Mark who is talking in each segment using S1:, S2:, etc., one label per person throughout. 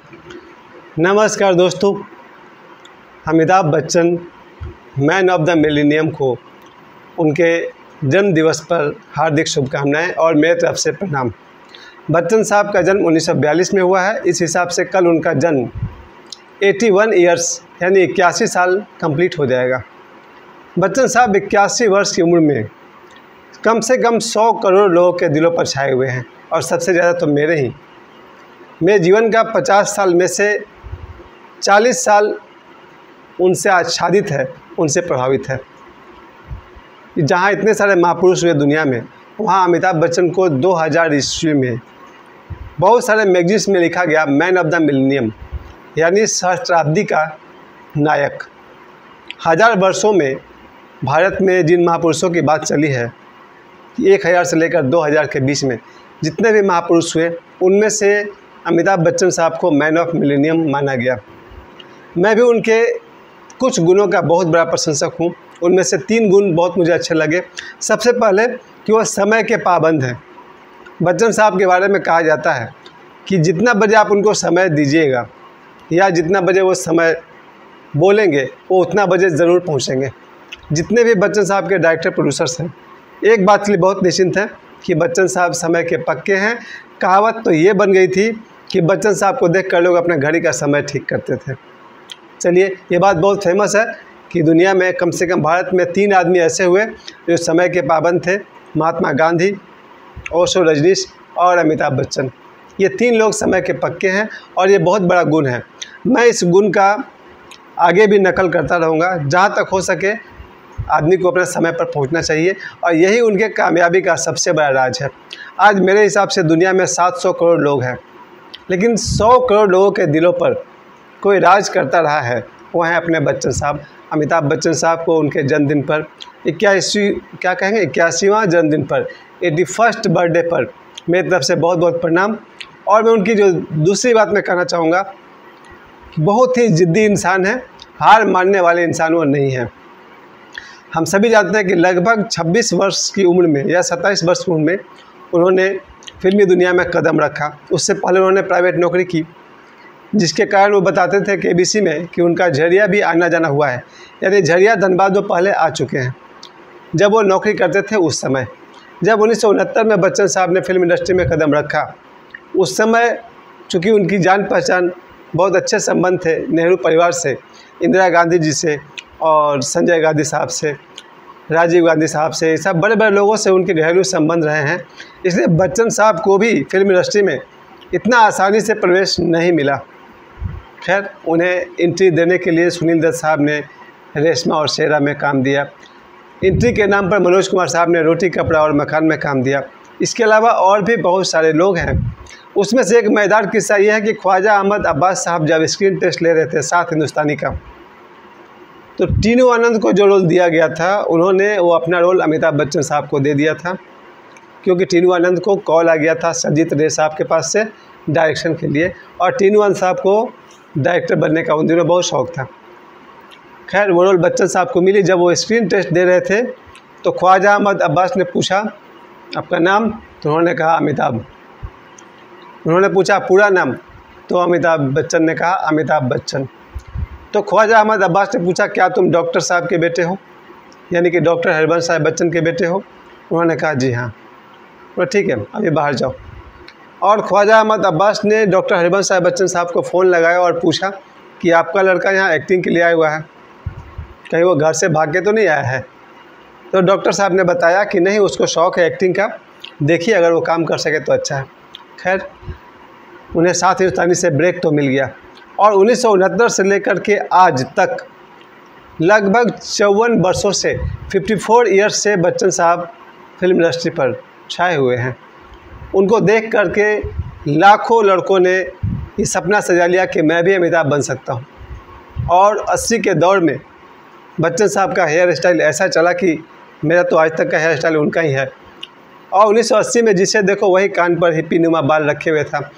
S1: नमस्कार दोस्तों, Amitabh Bachchan man of the millennium को उनके जन्म दिवस पर हार्दिक शुभकामनाएं और मेरे तरफ से प्रणाम। बच्चन साहब का जन्म 1942 में हुआ है। इस हिसाब से कल उनका जन्म 81 ईयर्स यानी 81 साल कंप्लीट हो जाएगा। बच्चन साहब 81 वर्ष की उम्र में कम से कम 100 करोड़ लोगों के दिलों पर छाए हुए हैं और सबसे ज़्यादा तो मेरे जीवन का 50 साल में से 40 साल उनसे आच्छादित है, उनसे प्रभावित है। जहाँ इतने सारे महापुरुष हुए दुनिया में, वहाँ अमिताभ बच्चन को 2000 ईस्वी में बहुत सारे मैगजीन्स में लिखा गया मैन ऑफ द मिलेनियम यानी सहस्त्राब्दी का नायक। 1000 वर्षों में भारत में जिन महापुरुषों की बात चली है, 1000 से लेकर 2000 के बीच में जितने भी महापुरुष हुए, उनमें से अमिताभ बच्चन साहब को मैन ऑफ मिलेनियम माना गया। मैं भी उनके कुछ गुणों का बहुत बड़ा प्रशंसक हूँ। उनमें से 3 गुण बहुत मुझे अच्छे लगे। सबसे पहले कि वह समय के पाबंद हैं। बच्चन साहब के बारे में कहा जाता है कि जितना बजे आप उनको समय दीजिएगा या जितना बजे वो समय बोलेंगे, वो उतना बजे ज़रूर पहुँचेंगे। जितने भी बच्चन साहब के डायरेक्टर प्रोड्यूसर्स हैं, एक बात के लिए बहुत निश्चिंत हैं कि बच्चन साहब समय के पक्के हैं। कहावत तो ये बन गई थी कि बच्चन साहब को देख कर लोग अपने घड़ी का समय ठीक करते थे। चलिए, ये बात बहुत फेमस है कि दुनिया में कम से कम भारत में 3 आदमी ऐसे हुए जो समय के पाबंद थे। महात्मा गांधी, ओशो रजनीश और अमिताभ बच्चन। ये 3 लोग समय के पक्के हैं और ये बहुत बड़ा गुण है। मैं इस गुण का आगे भी नकल करता रहूँगा। जहाँ तक हो सके आदमी को अपने समय पर पहुँचना चाहिए और यही उनके कामयाबी का सबसे बड़ा राज है। आज मेरे हिसाब से दुनिया में 700 करोड़ लोग हैं, लेकिन 100 करोड़ लोगों के दिलों पर कोई राज करता रहा है, वो हैं अपने बच्चन साहब। अमिताभ बच्चन साहब को उनके जन्मदिन पर 81वां जन्मदिन पर 81st बर्थडे पर मेरी तरफ से बहुत बहुत प्रणाम। और मैं उनकी जो दूसरी बात मैं कहना चाहूँगा कि बहुत ही ज़िद्दी इंसान है, हार मानने वाले इंसान वो नहीं है। हम सभी जानते हैं कि लगभग 26 वर्ष की उम्र में या 27 वर्ष की उम्र में उन्होंने फिल्मी दुनिया में कदम रखा। उससे पहले उन्होंने प्राइवेट नौकरी की, जिसके कारण वो बताते थे केबीसी में कि उनका झरिया भी आना जाना हुआ है, यानी झरिया धनबाद वो पहले आ चुके हैं जब वो नौकरी करते थे उस समय। जब 1969 में बच्चन साहब ने फिल्म इंडस्ट्री में कदम रखा, उस समय चूँकि उनकी जान पहचान बहुत अच्छे संबंध थे नेहरू परिवार से, इंदिरा गांधी जी से और संजय गांधी साहब से, राजीव गांधी साहब से, सब बड़े बड़े लोगों से उनके घरेलू संबंध रहे हैं। इसलिए बच्चन साहब को भी फिल्म इंडस्ट्री में इतना आसानी से प्रवेश नहीं मिला। खैर, उन्हें एंट्री देने के लिए सुनील दत्त साहब ने रेशमा और शेरा में काम दिया। एंट्री के नाम पर मनोज कुमार साहब ने रोटी कपड़ा और मकान में काम दिया। इसके अलावा और भी बहुत सारे लोग हैं। उसमें से एक मज़ेदार किस्सा ये है कि ख्वाजा अहमद अब्बास साहब जब स्क्रीन टेस्ट ले रहे थे 7 हिंदुस्तानी का, तो टीनू आनंद को जो रोल दिया गया था, उन्होंने वो अपना रोल अमिताभ बच्चन साहब को दे दिया था, क्योंकि टीनू आनंद को कॉल आ गया था सजीत रे साहब के पास से डायरेक्शन के लिए, और टीनू आनंद साहब को डायरेक्टर बनने का उन दिनों बहुत शौक़ था। खैर, वो रोल बच्चन साहब को मिली। जब वो स्क्रीन टेस्ट दे रहे थे तो ख्वाजा अहमद अब्बास ने पूछा आपका नाम, तो उन्होंने कहा अमिताभ। उन्होंने पूछा पूरा नाम, तो अमिताभ बच्चन ने कहा अमिताभ बच्चन। तो ख्वाजा अहमद अब्बास ने पूछा क्या तुम डॉक्टर साहब के बेटे हो, यानी कि डॉक्टर हरिवंश साहब बच्चन के बेटे हो? उन्होंने कहा जी हाँ। तो ठीक है, अभी बाहर जाओ। और ख्वाजा अहमद अब्बास ने डॉक्टर हरिवंश साहब बच्चन साहब को फ़ोन लगाया और पूछा कि आपका लड़का यहाँ एक्टिंग के लिए आया हुआ है, कहीं वो घर से भाग के तो नहीं आया है? तो डॉक्टर साहब ने बताया कि नहीं, उसको शौक़ है एक्टिंग का, देखिए अगर वो काम कर सके तो अच्छा है। खैर, उन्हें 7 हिंदुस्तानी से ब्रेक तो मिल गया और 1969 से लेकर के आज तक लगभग 54 वर्षों से 54 ईयर्स से बच्चन साहब फिल्म इंडस्ट्री पर छाए हुए हैं। उनको देख करके लाखों लड़कों ने ये सपना सजा लिया कि मैं भी अमिताभ बन सकता हूँ। और 80 के दौर में बच्चन साहब का हेयर स्टाइल ऐसा चला कि मेरा तो आज तक का हेयर स्टाइल उनका ही है। और 1980 में जिसे देखो वही कान पर हिप्पी नुमा बाल रखे हुए था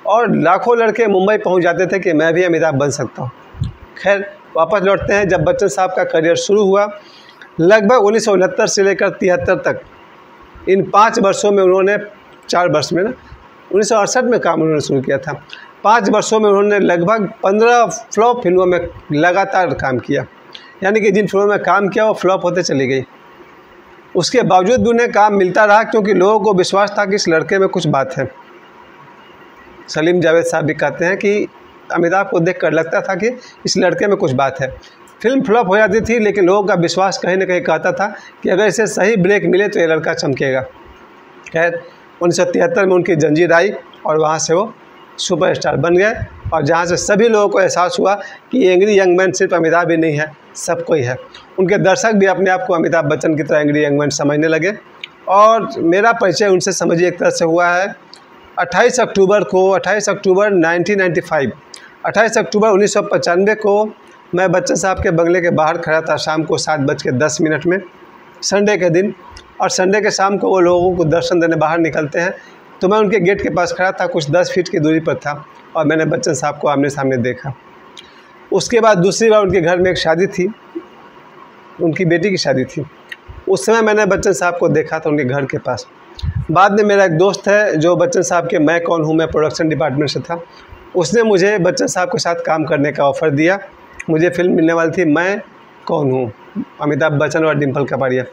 S1: और लाखों लड़के मुंबई पहुंच जाते थे कि मैं भी अमिताभ बन सकता हूं। खैर, वापस लौटते हैं। जब बच्चन साहब का करियर शुरू हुआ, लगभग 1969 से लेकर 73 तक, इन 5 वर्षों में उन्होंने 4 वर्ष में ना 1968 में काम उन्होंने शुरू किया था। 5 वर्षों में उन्होंने लगभग 15 फ्लॉप फिल्मों में लगातार काम किया, यानी कि जिन फिल्मों में काम किया वो फ्लॉप होते चली गई। उसके बावजूद भी उन्हें काम मिलता रहा क्योंकि लोगों को विश्वास था कि इस लड़के में कुछ बात है। सलीम जावेद साहब भी कहते हैं कि अमिताभ को देखकर लगता था कि इस लड़के में कुछ बात है। फिल्म फ्लॉप हो जाती थी लेकिन लोगों का विश्वास कहीं ना कहीं कहता था कि अगर इसे सही ब्रेक मिले तो ये लड़का चमकेगा। खैर 1973 में उनकी जंजीर आई और वहाँ से वो सुपरस्टार बन गए, और जहाँ से सभी लोगों को एहसास हुआ कि एंग्री यंग मैन सिर्फ अमिताभ ही नहीं है, सब कोई है। उनके दर्शक भी अपने आप को अमिताभ बच्चन की तरह एंग्री यंग मैन समझने लगे, और मेरा परिचय उनसे समझिए एक तरह से हुआ है 28 अक्टूबर 1995, 28 अक्टूबर 1995 को मैं बच्चन साहब के बंगले के बाहर खड़ा था शाम को 7:10 में, संडे के दिन। और संडे के शाम को वो लोगों को दर्शन देने बाहर निकलते हैं, तो मैं उनके गेट के पास खड़ा था, कुछ 10 फीट की दूरी पर था, और मैंने बच्चन साहब को आमने सामने देखा। उसके बाद दूसरी बार उनके घर में एक शादी थी, उनकी बेटी की शादी थी। उस समय मैंने बच्चन साहब को देखा था उनके घर के पास। बाद में मेरा एक दोस्त है जो बच्चन साहब के मैं कौन हूँ मैं प्रोडक्शन डिपार्टमेंट से था, उसने मुझे बच्चन साहब के साथ काम करने का ऑफ़र दिया। मुझे फिल्म मिलने वाली थी मैं कौन हूँ, अमिताभ बच्चन और डिम्पल कपाड़िया।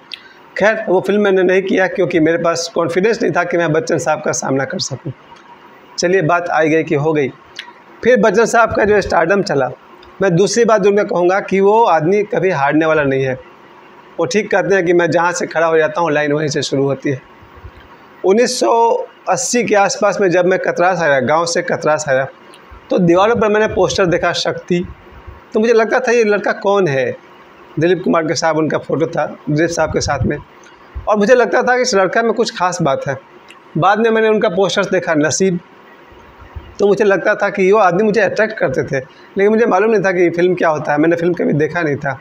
S1: खैर वो फिल्म मैंने नहीं किया क्योंकि मेरे पास कॉन्फिडेंस नहीं था कि मैं बच्चन साहब का सामना कर सकूं। चलिए बात आई गई कि हो गई। फिर बच्चन साहब का जो स्टारडम चला, मैं दूसरी बात उनका कहूँगा कि वो आदमी कभी हारने वाला नहीं है। वो ठीक कहते हैं कि मैं जहाँ से खड़ा हो जाता हूँ लाइन वहीं से शुरू होती है। 1980 के आसपास में जब मैं कतरास आया, गाँव से कतरास आया, तो दीवारों पर मैंने पोस्टर देखा शक्ति, तो मुझे लगता था ये लड़का कौन है। दिलीप कुमार के साथ उनका फ़ोटो था, दिलीप साहब के साथ में, और मुझे लगता था कि इस लड़का में कुछ खास बात है। बाद में मैंने उनका पोस्टर्स देखा नसीब, तो मुझे लगता था कि वो आदमी मुझे अट्रैक्ट करते थे, लेकिन मुझे मालूम नहीं था कि फिल्म क्या होता है, मैंने फिल्म कभी देखा नहीं था।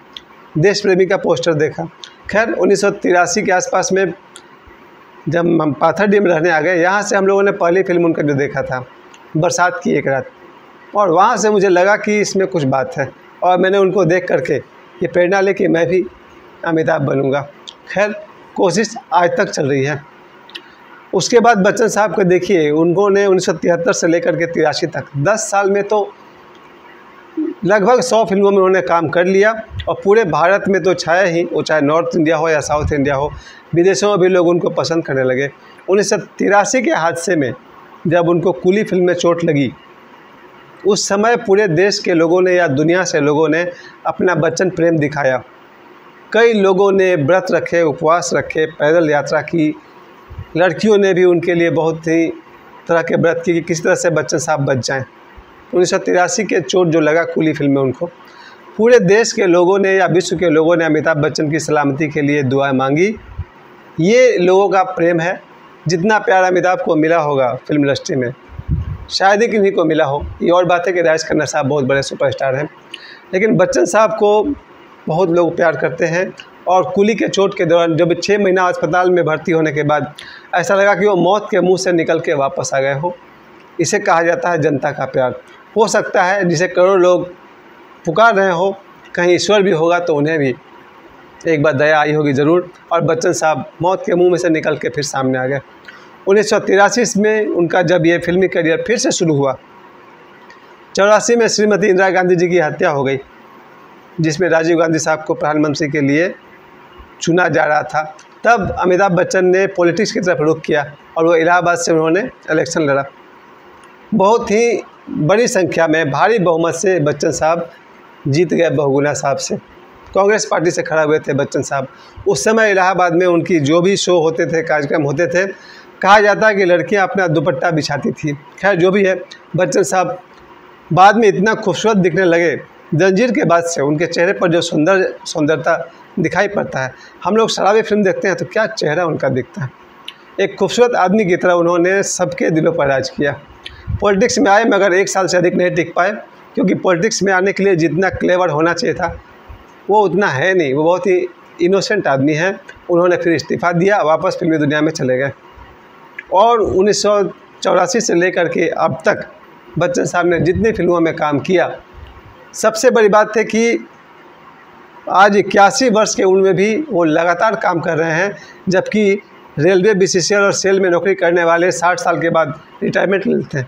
S1: देश प्रेमी का पोस्टर देखा। खैर 1983 के आसपास में जब हम पाथरडीह में रहने आ गए, यहाँ से हम लोगों ने पहली फिल्म उनका जो देखा था बरसात की एक रात, और वहाँ से मुझे लगा कि इसमें कुछ बात है, और मैंने उनको देख करके ये प्रेरणा ले कि मैं भी अमिताभ बनूंगा। खैर कोशिश आज तक चल रही है। उसके बाद बच्चन साहब को देखिए, उन्होंने 1973 से लेकर के 83 तक 10 साल में तो लगभग 100 फिल्मों में उन्होंने काम कर लिया, और पूरे भारत में तो छाया ही, वो चाहे नॉर्थ इंडिया हो या साउथ इंडिया हो, विदेशों में भी लोग उनको पसंद करने लगे। 1983 के हादसे में जब उनको कुली फिल्म में चोट लगी, उस समय पूरे देश के लोगों ने या दुनिया से लोगों ने अपना बच्चन प्रेम दिखाया। कई लोगों ने व्रत रखे, उपवास रखे, पैदल यात्रा की, लड़कियों ने भी उनके लिए बहुत ही तरह के व्रत किए कि किसी तरह से बच्चन साहब बच जाएं। 1983 के चोट जो लगा कुली फिल्म में उनको, पूरे देश के लोगों ने या विश्व के लोगों ने अमिताभ बच्चन की सलामती के लिए दुआएं मांगी। ये लोगों का प्रेम है। जितना प्यार अमिताभ को मिला होगा फिल्म इंडस्ट्री में, शायद ही किन्हीं को मिला हो। ये और बात है कि राज खन्ना साहब बहुत बड़े सुपरस्टार हैं, लेकिन बच्चन साहब को बहुत लोग प्यार करते हैं। और कुली के चोट के दौरान जब 6 महीना अस्पताल में भर्ती होने के बाद ऐसा लगा कि वो मौत के मुंह से निकल के वापस आ गए हो। इसे कहा जाता है जनता का प्यार। हो सकता है जिसे करोड़ों लोग पुकार रहे हो, कहीं ईश्वर भी होगा तो उन्हें भी एक बार दया आई होगी ज़रूर, और बच्चन साहब मौत के मुंह में से निकल के फिर सामने आ गए। 1983 में उनका जब ये फिल्मी करियर फिर से शुरू हुआ, 84 में श्रीमती इंदिरा गांधी जी की हत्या हो गई, जिसमें राजीव गांधी साहब को प्रधानमंत्री के लिए चुना जा रहा था। तब अमिताभ बच्चन ने पॉलिटिक्स की तरफ रुख किया और वो इलाहाबाद से उन्होंने इलेक्शन लड़ा। बहुत ही बड़ी संख्या में भारी बहुमत से बच्चन साहब जीत गए बहुगुना साहब से। कांग्रेस पार्टी से खड़ा हुए थे बच्चन साहब। उस समय इलाहाबाद में उनकी जो भी शो होते थे, कार्यक्रम होते थे, कहा जाता है कि लड़कियां अपना दुपट्टा बिछाती थी। खैर जो भी है, बच्चन साहब बाद में इतना खूबसूरत दिखने लगे। जंजीर के बाद से उनके चेहरे पर जो सुंदरता दिखाई पड़ता है। हम लोग शराबी फिल्म देखते हैं तो क्या चेहरा उनका दिखता है। एक खूबसूरत आदमी की तरह उन्होंने सबके दिलों पर राज किया। पॉलिटिक्स में आए मगर 1 साल से अधिक नहीं टिक पाए, क्योंकि पॉलिटिक्स में आने के लिए जितना क्लेवर होना चाहिए था वो उतना है नहीं। वो बहुत ही इनोसेंट आदमी हैं। उन्होंने फिर इस्तीफ़ा दिया, वापस फिल्मी दुनिया में चले गए। और 1984 से लेकर के अब तक बच्चन साहब ने जितनी फिल्मों में काम किया, सबसे बड़ी बात है कि आज 81 वर्ष के उम्र में भी वो लगातार काम कर रहे हैं, जबकि रेलवे, बीसीसीएल और सेल में नौकरी करने वाले 60 साल के बाद रिटायरमेंट लेते हैं।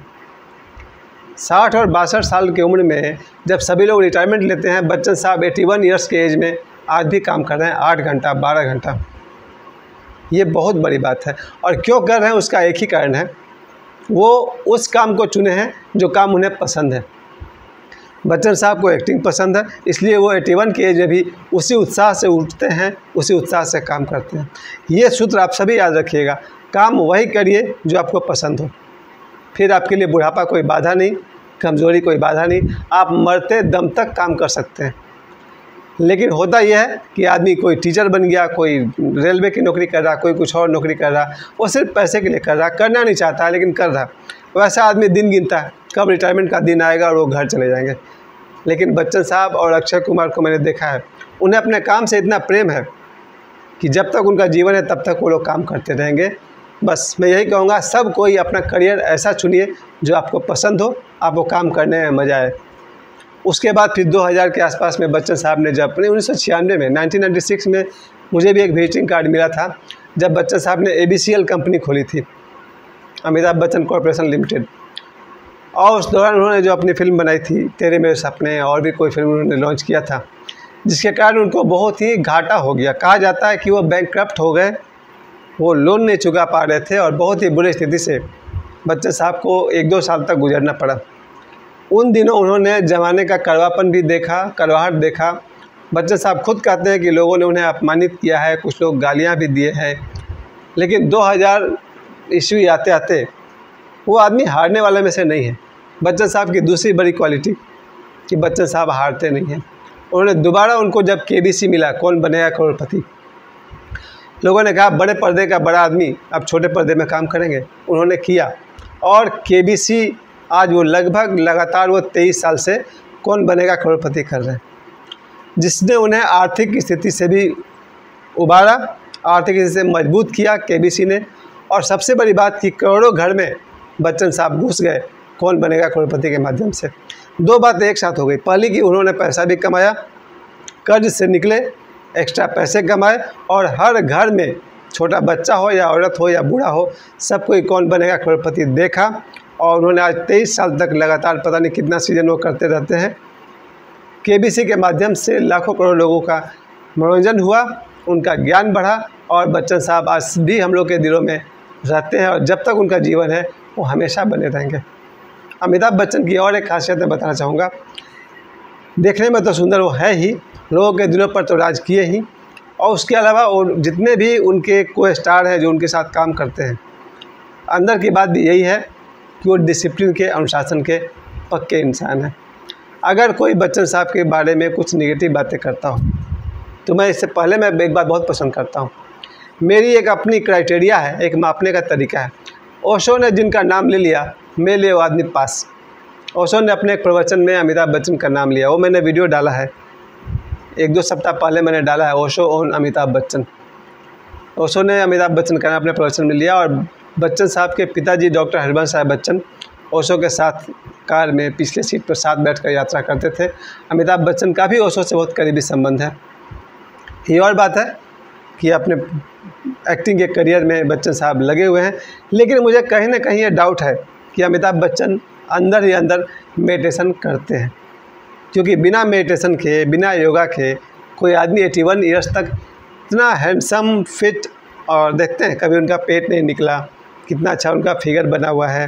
S1: 60 और 62 साल की उम्र में जब सभी लोग रिटायरमेंट लेते हैं, बच्चन साहब 81 ईयर्स के एज में आज भी काम कर रहे हैं, 8 घंटा 12 घंटा। ये बहुत बड़ी बात है। और क्यों कर रहे हैं उसका एक ही कारण है, वो उस काम को चुने हैं जो काम उन्हें पसंद है। बच्चन साहब को एक्टिंग पसंद है, इसलिए वो 81 की एज में भी उसी उत्साह से उठते हैं, उसी उत्साह से काम करते हैं। ये सूत्र आप सभी याद रखिएगा, काम वही करिए जो आपको पसंद हो, फिर आपके लिए बुढ़ापा कोई बाधा नहीं, कमज़ोरी कोई बाधा नहीं, आप मरते दम तक काम कर सकते हैं। लेकिन होता यह है कि आदमी कोई टीचर बन गया, कोई रेलवे की नौकरी कर रहा, कोई कुछ और नौकरी कर रहा, वो सिर्फ पैसे के लिए कर रहा, करना नहीं चाहता है लेकिन कर रहा। वैसा आदमी दिन गिनता है कब रिटायरमेंट का दिन आएगा और वो घर चले जाएंगे। लेकिन बच्चन साहब और अक्षय कुमार को मैंने देखा है, उन्हें अपने काम से इतना प्रेम है कि जब तक उनका जीवन है तब तक वो लोग काम करते रहेंगे। बस मैं यही कहूँगा, सब कोई अपना करियर ऐसा चुनिए जो आपको पसंद हो, आपको काम करने में मज़ा आए। उसके बाद फिर 2000 के आसपास में बच्चन साहब ने जब अपने 1996 में 1996 में मुझे भी एक विजिटिंग कार्ड मिला था, जब बच्चन साहब ने ABCL कंपनी खोली थी, अमिताभ बच्चन कॉरपोरेशन लिमिटेड। और उस दौरान उन्होंने जो अपनी फ़िल्म बनाई थी तेरे मेरे सपने, और भी कोई फिल्म उन्होंने लॉन्च किया था, जिसके कारण उनको बहुत ही घाटा हो गया। कहा जाता है कि वो बैंकक्रप्ट हो गए, वो लोन नहीं चुका पा रहे थे और बहुत ही बुरी स्थिति से बच्चन साहब को 1-2 साल तक गुजरना पड़ा। उन दिनों उन्होंने ज़माने का कड़वापन भी देखा, कड़वाहट देखा। बच्चन साहब खुद कहते हैं कि लोगों ने उन्हें अपमानित किया है, कुछ लोग गालियाँ भी दिए हैं, लेकिन 2000 ईस्वी आते आते वो आदमी हारने वाले में से नहीं है। बच्चन साहब की दूसरी बड़ी क्वालिटी कि बच्चन साहब हारते नहीं हैं। उन्होंने दोबारा, उनको जब KBC मिला, कौन बनेगा करोड़पति, लोगों ने कहा बड़े पर्दे का बड़ा आदमी अब छोटे पर्दे में काम करेंगे, उन्होंने किया। और KBC आज वो लगभग लगातार वो 23 साल से कौन बनेगा करोड़पति कर रहे हैं, जिसने उन्हें आर्थिक स्थिति से भी उबारा, आर्थिक स्थिति से मजबूत किया KBC ने। और सबसे बड़ी बात कि करोड़ों घर में बच्चन साहब घुस गए कौन बनेगा करोड़पति के माध्यम से। 2 बातें एक साथ हो गई, पहली कि उन्होंने पैसा भी कमाया, कर्ज से निकले, एक्स्ट्रा पैसे कमाए, और हर घर में छोटा बच्चा हो या औरत हो या बूढ़ा हो, सब कोई कौन बनेगा करोड़पति देखा। और उन्होंने आज 23 साल तक लगातार पता नहीं कितना सीजन वो करते रहते हैं। KBC के माध्यम से लाखों करोड़ लोगों का मनोरंजन हुआ, उनका ज्ञान बढ़ा, और बच्चन साहब आज भी हम लोग के दिलों में रहते हैं, और जब तक उनका जीवन है वो हमेशा बने रहेंगे। अमिताभ बच्चन की और एक खासियत मैं बताना चाहूँगा, देखने में तो सुंदर वो है ही, लोगों के दिलों पर तो राज किए ही, और उसके अलावा और जितने भी उनके को स्टार हैं जो उनके साथ काम करते हैं, अंदर की बात भी यही है कि वो डिसिप्लिन के, अनुशासन के पक्के इंसान हैं। अगर कोई बच्चन साहब के बारे में कुछ नेगेटिव बातें करता हो तो मैं इससे पहले मैं एक बात बहुत पसंद करता हूँ, मेरी एक अपनी क्राइटेरिया है, एक मापने का तरीका है। ओशो ने जिनका नाम ले लिया, मेरे लिए वो आदमी पास। ओशो ने अपने एक प्रवचन में अमिताभ बच्चन का नाम लिया, वो मैंने वीडियो डाला है, 1-2 सप्ताह पहले मैंने डाला है, ओशो ऑन अमिताभ बच्चन। ओशो ने अमिताभ बच्चन का नाम अपने प्रवचन में लिया, और बच्चन साहब के पिताजी डॉक्टर हरिवंश राय बच्चन ओशो के साथ कार में पिछले सीट पर साथ बैठकर यात्रा करते थे। अमिताभ बच्चन का भी ओशो से बहुत करीबी संबंध है। ये और बात है कि अपने एक्टिंग के करियर में बच्चन साहब लगे हुए हैं, लेकिन मुझे कहीं ना कहीं ये डाउट है कि अमिताभ बच्चन अंदर ही अंदर मेडिटेशन करते हैं, क्योंकि बिना मेडिटेशन के, बिना योगा के कोई आदमी 81 ईयर्स तक इतना हैंडसम, फिट, और देखते हैं कभी उनका पेट नहीं निकला, कितना अच्छा उनका फिगर बना हुआ है,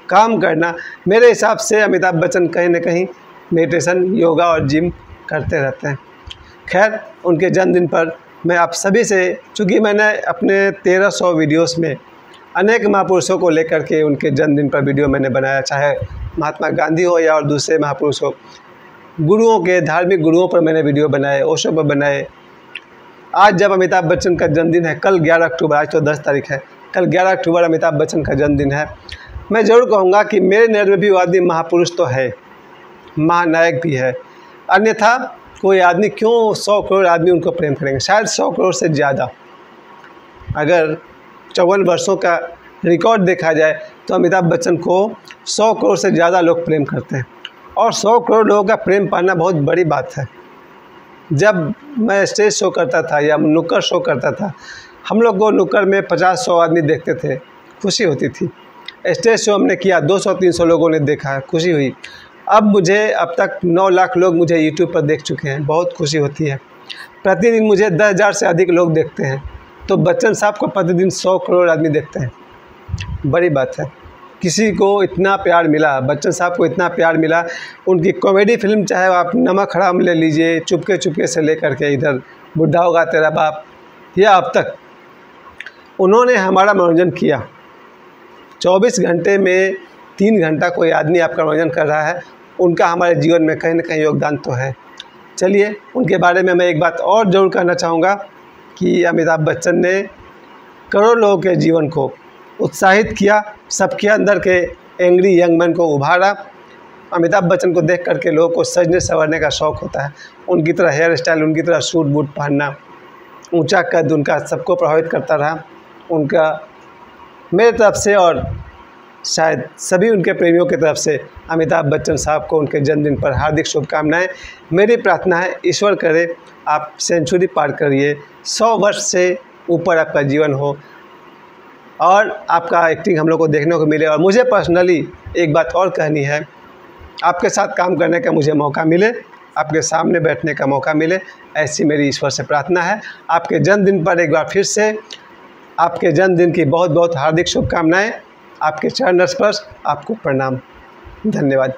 S1: काम करना। मेरे हिसाब से अमिताभ बच्चन कहीं ना कहीं मेडिटेशन, योगा और जिम करते रहते हैं। खैर, उनके जन्मदिन पर मैं आप सभी से, चूँकि मैंने अपने 1300 वीडियोस में अनेक महापुरुषों को लेकर के उनके जन्मदिन पर वीडियो मैंने बनाया, चाहे महात्मा गांधी हो या और दूसरे महापुरुष हो, गुरुओं के, धार्मिक गुरुओं पर मैंने वीडियो बनाए, ओशो पर बनाए। आज जब अमिताभ बच्चन का जन्मदिन है, कल 11 अक्टूबर, आज तो 10 तारीख है, कल 11 अक्टूबर अमिताभ बच्चन का जन्मदिन है, मैं ज़रूर कहूँगा कि मेरे नज़र में भी वो आदमी महापुरुष तो है, महानायक भी है। अन्यथा कोई आदमी क्यों 100 करोड़ आदमी उनको प्रेम करेंगे, शायद 100 करोड़ से ज़्यादा। अगर 54 वर्षों का रिकॉर्ड देखा जाए तो अमिताभ बच्चन को 100 करोड़ से ज़्यादा लोग प्रेम करते हैं, और 100 करोड़ लोगों का प्रेम पाना बहुत बड़ी बात है। जब मैं स्टेज शो करता था या नुक्कड़ शो करता था, हम लोग को नुक्कड़ में 50-100 आदमी देखते थे, खुशी होती थी। स्टेज शो हमने किया, 200-300 लोगों ने देखा है, खुशी हुई। अब तक 9 लाख लोग मुझे यूट्यूब पर देख चुके हैं, बहुत खुशी होती है। प्रतिदिन मुझे 10,000 से अधिक लोग देखते हैं। तो बच्चन साहब को प्रतिदिन 100 करोड़ आदमी देखते हैं, बड़ी बात है। किसी को इतना प्यार मिला, बच्चन साहब को इतना प्यार मिला। उनकी कॉमेडी फिल्म, चाहे आप नमक हराम ले लीजिए, चुपके चुपके से लेकर के इधर बुढ़ा होगा तेरा बाप, या अब तक उन्होंने हमारा मनोरंजन किया। 24 घंटे में 3 घंटा कोई आदमी आपका मनोरंजन कर रहा है, उनका हमारे जीवन में कहीं ना कहीं योगदान तो है। चलिए, उनके बारे में मैं एक बात और ज़रूर कहना चाहूँगा कि अमिताभ बच्चन ने करोड़ों लोगों के जीवन को उत्साहित किया, सबके अंदर के एंग्री यंग मैन को उभारा। अमिताभ बच्चन को देख करके लोगों को सजने संवरने का शौक़ होता है। उनकी तरह हेयर स्टाइल, उनकी तरह सूट बूट पहनना, ऊंचा कद उनका सबको प्रभावित करता रहा। उनका मेरे तरफ से और शायद सभी उनके प्रेमियों की तरफ से अमिताभ बच्चन साहब को उनके जन्मदिन पर हार्दिक शुभकामनाएं। मेरी प्रार्थना है, ईश्वर करे आप सेंचुरी पार करिए, 100 वर्ष से ऊपर आपका जीवन हो और आपका एक्टिंग हम लोग को देखने को मिले। और मुझे पर्सनली एक बात और कहनी है, आपके साथ काम करने का मुझे मौका मिले, आपके सामने बैठने का मौका मिले, ऐसी मेरी ईश्वर से प्रार्थना है। आपके जन्मदिन पर एक बार फिर से आपके जन्मदिन की बहुत बहुत हार्दिक शुभकामनाएं। आपके चरण स्पर्श, आपको प्रणाम, धन्यवाद।